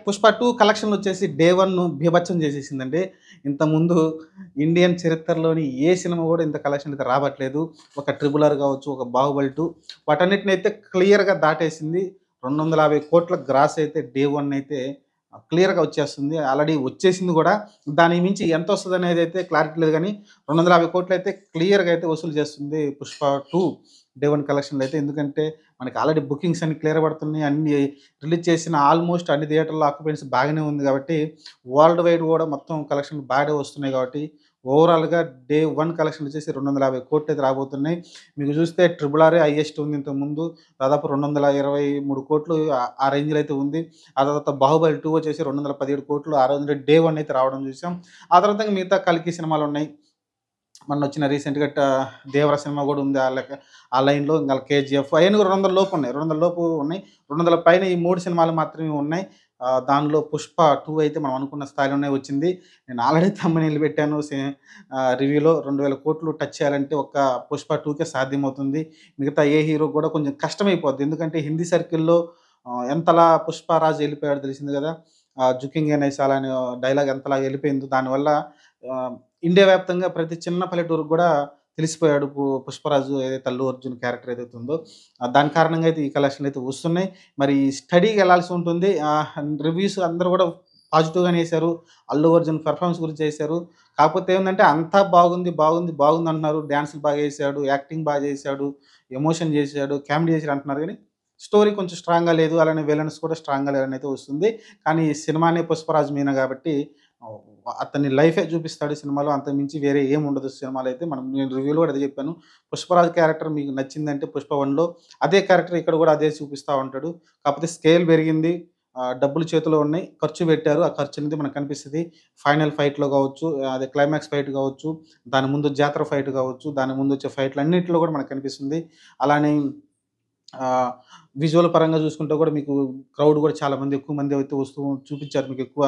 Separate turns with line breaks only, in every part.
పుష్ప 2 కలెక్షన్‌లు వచ్చేసి డే 1 బీభత్సం చేసేసిందండి. ఇంతకుముందు ఇండియన్ చరిత్రలోని ఏ సినిమా కూడా ఇంత కలెక్షన్ అయితే రావట్లేదు. ఒక 'ట్రిపుల్ ఆర్' కావచ్చు, ఒక 'బాహుబలి 2' వాటన్నిటినైతే క్లియర్‌గా దాటేసింది. 250,00,00,000 గ్రాస్ అయితే డే 1 అయితే క్లియర్‌గా వచ్చేస్తుంది. ఆల్రెడీ వచ్చేసింది కూడా. దానికి మించి ఎంతొస్తదనేదైతే క్లారిటీ లేదు గానీ 250,00,00,000 అయితే క్లియర్‌గా అయితే వసూలు చేస్తుంది 'పుష్ప 2' డే 1 కలెక్షన్‌లో అయితే. ఎందుకంటే మనకి ఆల్రెడీ బుకింగ్స్ అన్ని క్లియర్ పడుతున్నాయి. అన్ని రిలీజ్ చేసిన ఆల్మోస్ట్ అన్ని థియేటర్‌లో ఆక్యుపెన్సీ బాగానే ఉంది కాబట్టి, వరల్డ్ వైడ్ గూడా మొత్తం కలెక్షన్‌లు బాగానే వస్తున్నాయి కాబట్టి, ఓవరాల్‌గా డే 1 కలెక్షన్ వచ్చేసి 250,00,00,000 అయితే రాబోతున్నాయి. మీకు చూస్తే 'ట్రిపుల్ ఆరే' హైయెస్ట్ ఉంది ఇంతకుముందు. దాదాపు 223,00,00,000 ఆ రేంజ్‌లో అయితే ఉంది. ఆ తర్వాత 'బాహుబలి 2' వచ్చేసి 217,00,00,000 ఆ రోజు డే 1 అయితే రావడం చూసాం. ఆ తర్వాత ఇంక మిగతా 'కల్కి' సినిమాలున్నాయి. మొన్నొచ్చిన రీసెంట్‌గా 'దేవర' సినిమా గూడా ఉంది. ఆ లైన్‌లో ఇంగ 'కేజీఎఫ్' అయన్నీ కూడా 200 లోపు ఉన్నాయి. 200 లోపు ఉన్నాయి. 200 పైన ఈ 3 సినిమాలు మాత్రమే ఉన్నాయి. దానిలో 'పుష్ప 2' అయితే మనం అనుకున్న స్థాయిలోనే వచ్చింది. నేను ఆల్రెడీ థంబ్‌నెయిల్ పెట్టాను. రివ్యూలో 2,000,00,00,000 టచ్ చేయాలంటే ఒక్క 'పుష్ప 2'కే సాధ్యమవుతుంది. మిగతా ఏ హీరోకి గూడా కొంచెం కష్టమైపోద్ది. ఎందుకంటే హిందీ సర్కిల్‌లో ఎంతలా 'పుష్పరాజ్' ఎళ్ళిపోయాడో తెలిసింది గదా! 'జుకింగే నై సాలా' అనే డైలాగ్ ఎంతలాగా ఎళ్ళిపోయిందో దానివల్ల ఆహ్, ఇండియా వ్యాప్తంగా ప్రతి చిన్న పల్లెటూరుకి గూడా తెలిసిపోయాడు. 'పుష్పరాజు' ఏదైతే 'అల్లు అర్జున్' క్యారెక్టర్ ఏదైతే ఉందో దాని కారణంగా అయితే ఈ కలెక్షన్‌లయితే వస్తున్నాయి. మరి స్టడీగా ఎళ్ళాల్సి ఉంటుంది. రివ్యూస్ అందరూ గూడా పాజిటివ్‌గానే ఎసారు. 'అల్లు అర్జున్' పెర్ఫార్మన్స్ గురించి ఎసారు. కాకపోతే ఏందంటే అంతా బాగుంది, బాగుంది, బాగుందంటున్నారు. డాన్సులు బాగా ఎసాడు, యాక్టింగ్ బాగా చేసాడు, ఎమోషన్ చేసాడు, కామెడీ చేసాడు అంటున్నారు గానీ, స్టోరీ కొంచెం స్ట్రాంగ్‌గా లేదు. అలానే విలన్స్ కూడా స్ట్రాంగ్‌గా లేరని అయితే వస్తుంది. కానీ సినిమానే 'పుష్పరాజ్' మీన గాబట్టి ఆహ్, అతని లైఫే చూపిస్తాడు సినిమాలో. అంతకు మించి వేరే ఏముండదు సినిమాలో అయితే. నేను రివ్యూలో కూడా అదే చెప్పాను. 'పుష్పరాజ్' క్యారెక్టర్ మీకు నచ్చిందంటే 'పుష్ప 1లో' అదే క్యారెక్టర్ ఇక్కడ కూడా అదే చూపిస్తా ఉంటాడు. కాకపోతే స్కేల్ పెరిగింది. డబ్బులు చేతిలో ఉన్నాయి. ఖర్చు పెట్టారు. ఆ ఖర్చు అనేది మనకు కనిపిస్తది. ఫైనల్ ఫైట్‌లో కావచ్చు, అదే క్లైమాక్స్ ఫైట్ కావచ్చు, దాని ముందు జాతర ఫైట్ కావచ్చు, దాని ముందొచ్చే ఫైట్‌లు అన్నిట్లో కూడా మనకు కనిపిస్తుంది. అలానే ఆహ్, విజువల్ పరంగా చూసుకుంటే కూడా మీకు క్రౌడ్ కూడా చాలా మంది ఎక్కువ మంది అయితే వస్తూ చూపిచ్చారు. మీకెక్కువ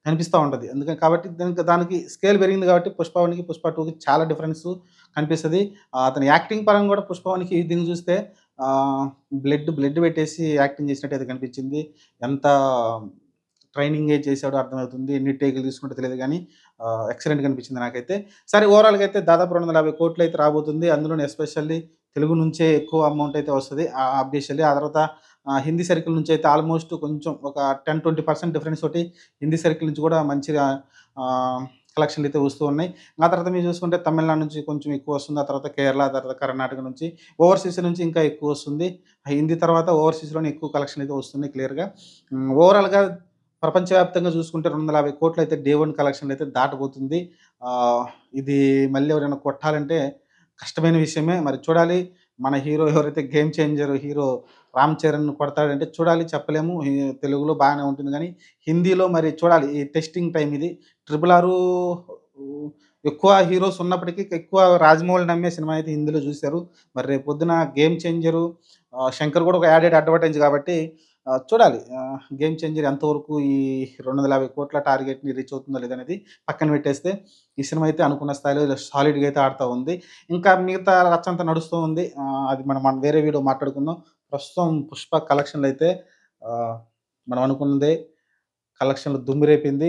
కనిపిస్తా ఉంటది. అందుకని కాబట్టి దానికి స్కేల్ పెరిగింది కాబట్టి 'పుష్ప 1'కి 'పుష్ప 2'కి చాలా డిఫరెన్సు కనిపిస్తది. అతని యాక్టింగ్ పరంగా కూడా 'పుష్ప 1'కి దీన్ని చూస్తే ఆహ్, బ్లడ్ పెట్టేసి యాక్టింగ్ చేసినట్టయితే కనిపించింది. ఎంత ట్రైనింగే చేసాడో అర్థమవుతుంది. ఎన్ని టేకులు తీసుకుంటో తెలీదు గానీ ఎక్సలెంట్‌గా అనిపించింది నాకైతే. సరే ఓవరాల్‌గా అయితే దాదాపు 250,00,00,000 అయితే రాబోతుంది. అందులోను ఎస్పెషల్లీ తెలుగు నుంచే ఎక్కువ అమౌంట్ అయితే వస్తది. ఆబ్వియస్‌లీ. ఆ తర్వాత హిందీ సర్కిల్ నుంచి అయితే ఆల్మోస్ట్ కొంచెం ఒక 10, 20% డిఫరెన్స్ తోటి హిందీ సర్కిల్ నుంచి కూడా మంచిగా ఆహ్, కలెక్షన్‌లు అయితే వస్తూ ఉన్నాయి. ఆ తర్వాత మీరు చూసుకుంటే తమిళనాడు నుంచి కొంచెం ఎక్కువ వస్తుంది. ఆ తర్వాత కేరళ, ఆ తర్వాత కర్ణాటక నుంచి, ఓవర్‌సీస్ నుంచి ఇంకా ఎక్కువ వస్తుంది. హిందీ తర్వాత ఓవర్‌సీస్‌లోనే ఎక్కువ కలెక్షన్ అయితే వస్తున్నాయి క్లియర్‌గా. ఓవరాల్‌గా ప్రపంచవ్యాప్తంగా చూసుకుంటే 250,00,00,000 అయితే డే 1 కలెక్షన్‌లు అయితే దాటబోతుంది. ఆహ్, ఇది మళ్ళీ ఎవరైనా కొట్టాలంటే కష్టమైన విషయమే. మరి చూడాలి. మన హీరో ఎవరైతే game changer hero 'Ram Charan' కొడతాడంటే చూడాలి చెప్పలేము. తెలుగులో బాగానే ఉంటుంది గానీ, హిందీలో మరి చూడాలి. ఈ టెస్టింగ్ టైమ్ ఇది. 'ట్రిపుల్ ఆరు' ఎక్కువ హీరోస్ ఉన్నప్పటికీ ఎక్కువ రాజమౌళి నమ్మే సినిమా అయితే హిందీలో చూసారు. మరి రేపొద్దున గేమ్ చేంజరు 'శంకర్' కూడా ఒక యాడెడ్ అడ్వాంటేజ్ కాబట్టి చూడాలి. గేమ్ చేంజర్ ఎంతవరకు ఈ 250,00,00,000 టార్గెట్‌ని రీచ్ అవుతుందో లేదనేది పక్కన పెట్టేస్తే, ఈ సినిమా అయితే అనుకున్న స్థాయిలో ఇలా సాలిడ్‌గా అయితే ఆడుతా ఉంది. ఇంకా మిగతా రచ్చంతా నడుస్తూ ఉంది. అది మనం వేరే వీడియో మాట్లాడుకుందాం. ప్రస్తుతం 'పుష్ప' కలెక్షన్‌లయితే ఆహ్, మనం అనుకున్నదే కలెక్షన్‌లు దుమ్ము రేపింది.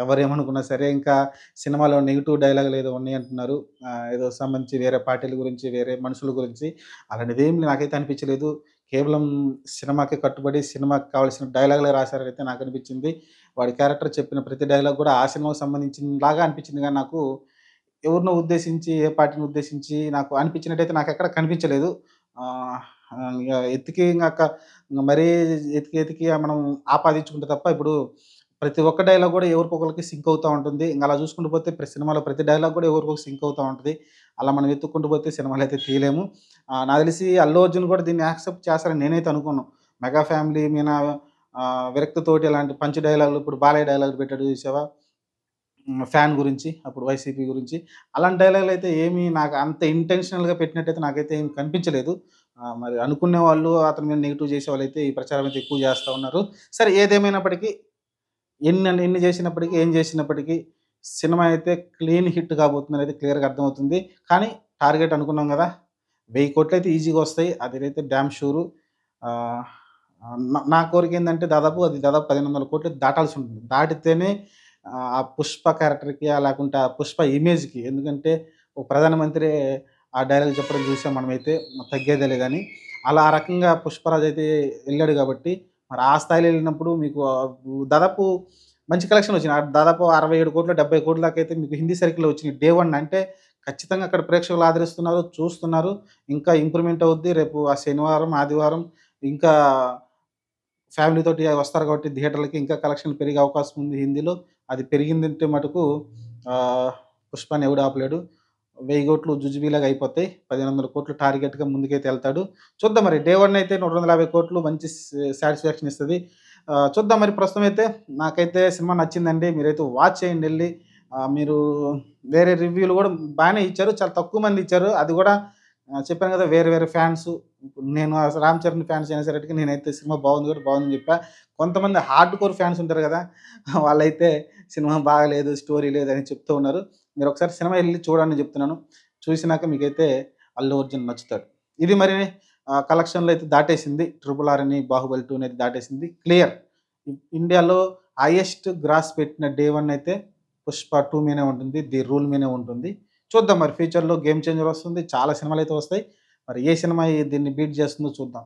ఎవరేమనుకున్నా సరే ఇంకా సినిమాలో నెగెటివ్ డైలాగులు ఏదో ఉన్నాయంటున్నారు. ఏదో సంబంధించి వేరే పార్టీల గురించి, వేరే మనుషుల గురించి. అలాంటిదేం నాకైతే అనిపించలేదు. కేవలం సినిమాకే కట్టుబడి సినిమాకి కావాల్సిన డైలాగులే రాశారనైతే నాకనిపించింది. వాడి క్యారెక్టర్ చెప్పిన ప్రతి డైలాగ్ కూడా ఆ సినిమాకి సంబంధించింలాగా అనిపించింది గానీ నాకు ఎవరినో ఉద్దేశించి, ఏ పార్టీని ఉద్దేశించి నాకు అనిపించినట్టయితే నాకెక్కడ కనిపించలేదు. ఆహ్, ఆహ్, ఇగ ఎతికి ఇంగ మరీ ఎతికి మనం ఆపాదించుకుంటే తప్ప ఇప్పుడు ప్రతి ఒక్క డైలాగ్ గూడా ఎవరికొకళ్ళకి సింక్ అవుతా ఉంటుంది. ఇంగ అలా చూసుకుంటూ పోతే సినిమాలో ప్రతి డైలాగ్ గూడా ఎవరికొకరికి సింక్ అవుతా ఉంటది. అలా మనం వెతుక్కుంటూ పోతే సినిమాలైతే తీయలేము. నాకు తెలిసి 'అల్లు అర్జున్' కూడా దీన్ని యాక్సెప్ట్ చేస్తారని నేనైతే అనుకోను. మెగా ఫ్యామిలీ మీన విరక్తితోటి ఇలాంటి పంచ్ డైలాగులు ఇప్పుడు 'బాలయ్య' డైలాగులు పెట్టాడు చూసావా? ఫ్యాన్ గురించి, అప్పుడు వైసీపీ గురించి. అలాంటి డైలాగులయితే ఏమి నాకు అంత ఇంటెన్షనల్‌గా పెట్టినట్టయితే నాకైతే ఏమి కనిపించలేదు. మరి అనుకునే వాళ్ళు అతని మీద నెగెటివ్ చేసేవాళ్ళైతే ఈ ప్రచారం అయితే ఎక్కువ చేస్తా ఉన్నారు. సరే ఏదేమైనప్పటికీ ఎన్ని చేసినప్పటికీ, ఏం చేసినప్పటికీ సినిమా అయితే క్లీన్ హిట్ కాబోతుందనైతే క్లియర్‌గా అర్థమవుతుంది. కానీ టార్గెట్ అనుకున్నాం గదా! 1000,00,00,000 అయితే ఈజీగా వస్తాయి. అదైతే డామ్ షూరు. ఆహ్, నా కోరిక ఏందంటే దాదాపు 1500 కోట్లు దాటాల్సి ఉంటుంది. దాటితేనే ఆ 'పుష్ప' క్యారెక్టర్‌కి లేకుంటే ఆ 'పుష్ప' ఇమేజ్‌కి ఎందుకంటే ఒక ప్రధానమంత్రి ఆ డైలాగ్ చెప్పడం చూసాం మనమైతే తగ్గేదే లేదని. అలా ఆ రకంగా 'పుష్పరాజ్' అయితే ఎళ్ళాడు కాబట్టి మరి ఆ స్థాయిలో ఎళ్ళినప్పుడు మీకు దాదాపు మంచి కలెక్షన్ వచ్చినాయి. దాదాపు 67,00,00,000, 70,00,00,000 దాకా అయితే మీకు హిందీ సర్కిల్‌లో వచ్చినాయి. డే 1 అంటే ఖచ్చితంగా అక్కడ ప్రేక్షకులు ఆదరిస్తున్నారు, చూస్తున్నారు. ఇంకా ఇంప్రూవ్‌మెంట్ అవుద్ది. రేపు ఆ శనివారం, ఆదివారం ఇంకా ఫ్యామిలీతోటి వస్తారు కాబట్టి థియేటర్‌లకి ఇంకా కలెక్షన్‌లు పెరిగే అవకాశం ఉంది హిందీలో. అది పెరిగిందంటే మటుకు ఆహ్, 'పుష్పని' ఎవడు ఆపలేడు. 1000,00,00,000 జుజుబీలాగా అయిపోతాయి. 1,500,00,000 టార్గెట్‌గా ముందుకైతే ఎళ్తాడు. చూద్దాం మరి డే 1 అయితే 150,00,00,000 మంచి సాటిస్ఫాక్షన్ ఇస్తది. చూద్దాం మరి ప్రస్తుతం అయితే నాకైతే సినిమా నచ్చిందండి. మీరైతే వాచ్ చేయండి ఎళ్లి. మీరు వేరే రివ్యూలు గూడా బానే ఇచ్చారు. చాలా తక్కువ మంది ఇచ్చారు. అది గూడా చెప్పాను గదా! వేరే వేరే ఫ్యాన్సు నేను అసలు 'రామ్ చరణ్' ఫ్యాన్స్ అనేసరికి నేనైతే సినిమా బాగుంది కూడా బాగుందని చెప్పా. కొంతమంది హార్డ్ కోర్ ఫ్యాన్స్ ఉంటారు గదా! వాళ్ళైతే సినిమా బాగాలేదు, స్టోరీ లేదని చెప్తూ ఉన్నారు. మీరొకసారి సినిమా ఎళ్లి చూడండి చెప్తున్నాను. చూసినాక మీకైతే 'అల్లు అర్జున్' నచ్చుతాడు. ఇది మరి కలెక్షన్‌లో అయితే దాటేసింది. 'ట్రిపుల్ ఆర్' అని 'బాహుబలి 2' అయితే దాటేసింది. క్లియర్. ఇండియాలో హైయెస్ట్ గ్రాస్ పెట్టిన డే 1 అయితే 'పుష్ప 2' మీనే ఉంటుంది. 'ది రూల్' మీనే ఉంటుంది. చూద్దాం మరి ఫ్యూచర్‌లో 'గేమ్ చేంజర్' వస్తుంది. చాలా సినిమాలైతే వస్తాయి. మరి ఏ సినిమా దీన్ని బీట్ చేస్తుందో చూద్దాం.